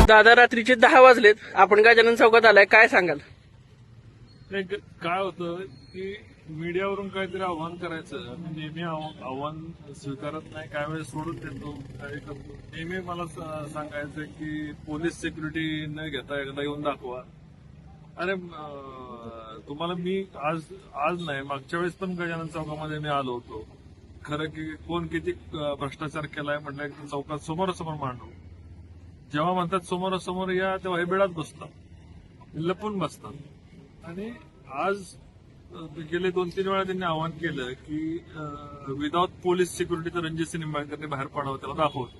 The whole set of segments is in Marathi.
दादा रात्रीचे 10 वाजलेत, आपण गजानन चौकात आलाय, काय सांगाल? काय होतं की मीडियावरून काहीतरी आव्हान करायचं. मी नेहमी आव्हान स्वीकारत नाही, काय वेळेस सोडून देतो, काय करतो. नेहमी मला सांगायचं की पोलीस सिक्युरिटी न घेता एकदा येऊन दाखवा. अरे तुम्हाला मी आज नाही, मागच्या वेळेस पण गजानन चौकामध्ये मी आलो होतो. खरं की कोण किती भ्रष्टाचार केलाय म्हटलं की चौकात समोरासमोर मांडू. जेव्हा म्हणतात समोरासमोर या तेव्हा हे बेडात बसतात, लपून बसतात. आणि आज गेले 2-3 वेळा त्यांनी आवाहन केलं की विदाउट पोलीस सिक्युरिटी रणजित निंबाळकरने बाहेर पडावं, त्याला दाखवतो.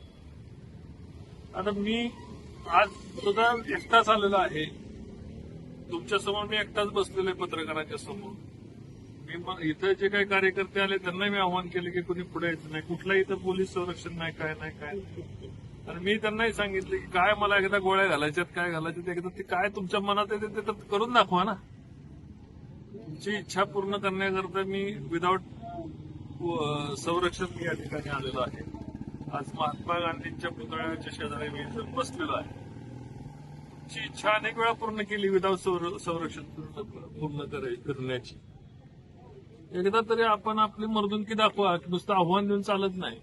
आता मी आज सुद्धा एकटाच आलेलो आहे, तुमच्या समोर मी एकटाच बसलेलो आहे पत्रकारांच्या समोर. मी इथं जे काही कार्यकर्ते आले त्यांना मी आवाहन केलं की कुणी पुढे यायचं नाही, कुठलाही इथं पोलीस संरक्षण नाही, काय नाही. आणि मी त्यांनाही सांगितलं की काय मला एकदा गोळ्या घालायच्यात, काय घालायच्यात, एकदा ते काय तुमच्या मनात येते ते तर करून दाखवा ना. तुमची इच्छा पूर्ण करण्याकरता मी विदाउट संरक्षण मी या ठिकाणी आलेलो आहे. आज महात्मा गांधींच्या पुतळ्याच्या शेजारी मी इथं बसलेलो आहे. तुमची इच्छा अनेक वेळा पूर्ण केली विदाउट संरक्षण पूर्ण करण्याची. एकदा तरी आपण आपली मर्दुनकी दाखवा, नुसतं आव्हान देऊन चालत नाही.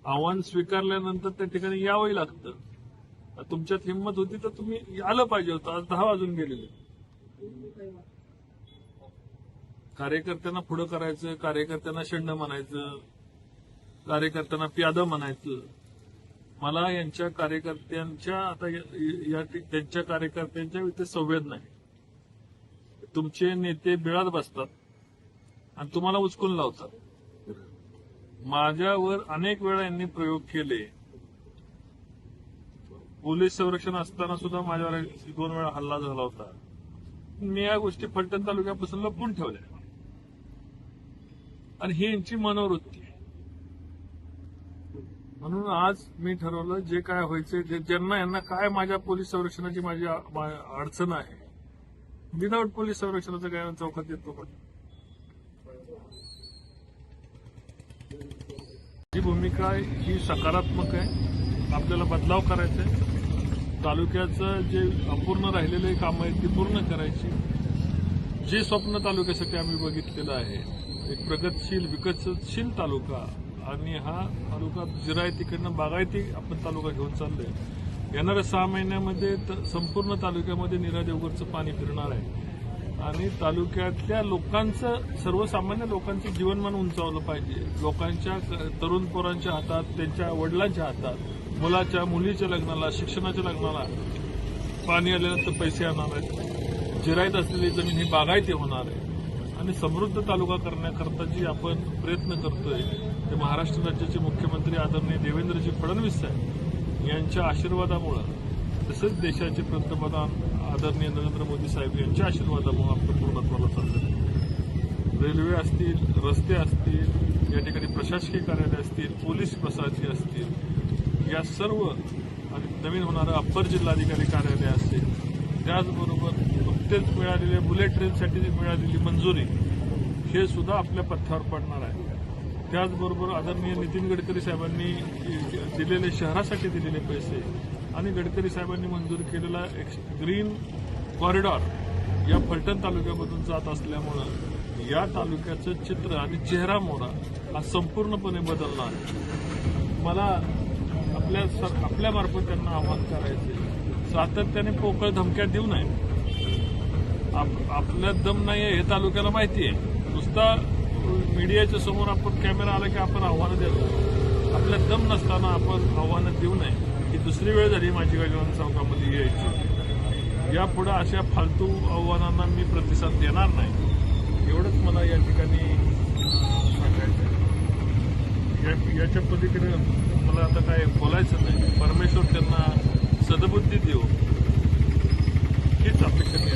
आव्हान स्वीकारल्यानंतर त्या ठिकाणी यावंही लागतं. तुमच्यात हिंमत होती तर तुम्ही आलं पाहिजे होतं. आज 10 वाजून गेलेले. कार्यकर्त्यांना पुढं करायचं, कार्यकर्त्यांना शेंड म्हणायचं, कार्यकर्त्यांना प्यादं म्हणायचं. मला यांच्या कार्यकर्त्यांच्या त्यांच्या कार्यकर्त्यांच्या इथे संवेद नाही. तुमचे नेते बिळात बसतात आणि तुम्हाला उचकून लावतात. माझ्यावर अनेक वेळा यांनी प्रयोग केले. पोलीस संरक्षण असताना सुद्धा माझ्यावर 2 वेळा हल्ला झाला होता. मी या गोष्टी फलटण तालुक्यापासून लपवून ठेवल्या. आणि ही यांची मनोवृत्ती. म्हणून आज मी ठरवलं जे काय व्हायचं, ज्यांना यांना काय माझ्या पोलीस संरक्षणाची माझी अडचण आहे, विदाऊट पोलीस संरक्षणाचं काय चौकात येतो. पण ही भूमिका ही सकारात्मक आहे. आपल्याला बदलाव करायचा आहे. तालुक्याचं जे अपूर्ण राहिलेले कामं आहेत ती पूर्ण करायची. जे स्वप्न तालुक्यासाठी आम्ही बघितलेलं आहे, एक प्रगतशील विकसनशील तालुका, आणि हा तालुका जिरायतीकडनं बागायती आपण तालुका घेऊन चाललोय. येणाऱ्या 6 महिन्यामध्ये संपूर्ण तालुक्यामध्ये नीरा देवगडचं पाणी फिरणार आहे. आणि तालुक्यातल्या लोकांचं, सर्वसामान्य लोकांचं जीवनमान उंचावलं पाहिजे. लोकांच्या तरुण पोरांच्या हातात, त्यांच्या वडिलांच्या हातात, मुलाच्या मुलीच्या लग्नाला, शिक्षणाच्या लग्नाला पाणी आल्यानंतर पैसे येणार आहेत. जिरायत असलेली जमीन ही बागायती होणार आहे. आणि समृद्ध तालुका करण्याकरता जी आपण प्रयत्न करतोय ते महाराष्ट्र राज्याचे मुख्यमंत्री आदरणीय देवेंद्रजी फडणवीस साहेब यांच्या आशीर्वादामुळे, तसेच देशाचे पंतप्रधान आदरणीय नरेंद्र मोदी साहेब यांच्या आशीर्वादामुळे आपण पूर्णत्वाला चाललो. रेल्वे असतील, रस्ते असतील, या ठिकाणी प्रशासकीय कार्यालय असतील, पोलीस प्रशासकीय असतील, या सर्व, आणि नवीन होणारं अप्पर जिल्हाधिकारी कार्यालय असेल, त्याचबरोबर नुकतेच मिळालेल्या बुलेट ट्रेनसाठी मिळालेली मंजुरी, हे सुद्धा आपल्या पथ्यावर पडणार आहे. त्याचबरोबर आदरणीय नितीन गडकरी साहेबांनी दिलेले, शहरासाठी दिलेले पैसे, आणि गडकरी साहेबांनी मंजूर केलेला ग्रीन कॉरिडॉर या फलटण तालुक्यामधून जात असल्यामुळं या तालुक्याचं चित्र आणि चेहरा मोहरा हा संपूर्णपणे बदलणार. मला आपल्यामार्फत त्यांना आवाहन करायचे, सातत्याने पोकळ धमक्या देऊ नये. आपल्यात दम नाहीये हे तालुक्याला माहिती आहे. नुसता मीडियाच्या समोर आपण कॅमेरा आला की आपण आव्हानं देतो. आपल्यात दम नसताना आपण आव्हानं देऊ नये. ही दुसरी वेळ झाली माझी गजानन चौकामध्ये यायची. यापुढे अशा फालतू आव्हानांना मी प्रतिसाद देणार नाही, एवढंच मला या ठिकाणी सांगायचं आहे. याच्या पलीकडे मला आता काय बोलायचं नाही. परमेश्वर त्यांना सद्बुद्धी देऊ हीच अपेक्षा.